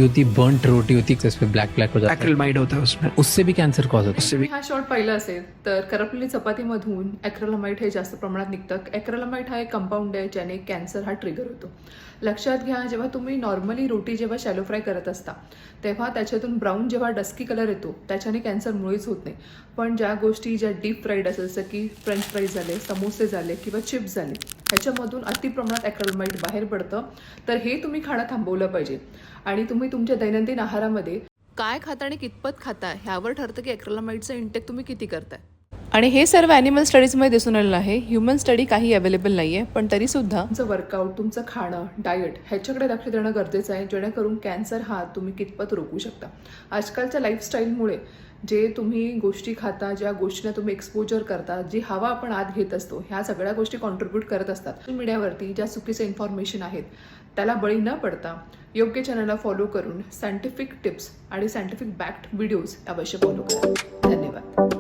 होती, बर्न्ट रोटी होती, जिस पे ब्लैक ब्लैक हो जाता है, एक्रिलमाइड होता है उसमें, उससे भी कैंसर कॉज होता है। उससे भी। हा शॉर्ट पाहिला असेल तर करपलेली चपातीमधून ॲक्रेलामाइड हे जास्त प्रमाणात निघतं. ॲक्रेलामाइड हा एक कंपाऊंड आहे ज्याने कॅन्सर हा ट्रिगर होतो. लक्षात घ्या, जेव्हा तुम्ही नॉर्मली रोटी जेव्हा शॅलो फ्राय करत असता तेव्हा त्याच्यातून ब्राऊन जेव्हा डस्की कलर येतो त्याच्याने कॅन्सर मुळीच होत नाही. पण ज्या गोष्टी ज्या डीप फ्राईड असेल, जसं की फ्रेंच फ्राईज झाले, समोसे झाले किंवा चिप्स झाले, ह्याच्यामधून अति प्रमाणात ॲक्रेलामाइड बाहेर पडतं. तर हे तुम्ही खाणं थांबवलं पाहिजे. आणि तुम्ही तुमच्या दैनंदिन आहारामध्ये काय खाता आणि कितपत खाता ह्यावर ठरतं की ॲक्रेलामाइडचं इंटेक तुम्ही किती करताय. आणि हे सर्व ॲनिमल स्टडीजमध्ये दिसून आलेलं आहे. ह्युमन स्टडी काही अवेलेबल नाही आहे, पण तरीसुद्धा तुमचं वर्कआउट, तुमचं खाणं, डाएट ह्याच्याकडे लक्ष देणं गरजेचं आहे, जेणेकरून कॅन्सर हा तुम्ही कितपत रोखू शकता. आजकालच्या लाईफस्टाईलमुळे जे तुम्ही गोष्टी खाता, ज्या गोष्टींना तुम्ही एक्सपोजर करता, जी हवा आपण आत घेत असतो, ह्या सगळ्या गोष्टी कॉन्ट्रीब्यूट करत असतात. सोशल मीडियावरती ज्या चुकीच्या इन्फॉर्मेशन आहेत त्याला बळी न पडता योग्य चॅनलला फॉलो करून सायंटिफिक टिप्स आणि सायंटिफिक बॅक्ड व्हिडिओज अवश्य फॉलो करा. धन्यवाद.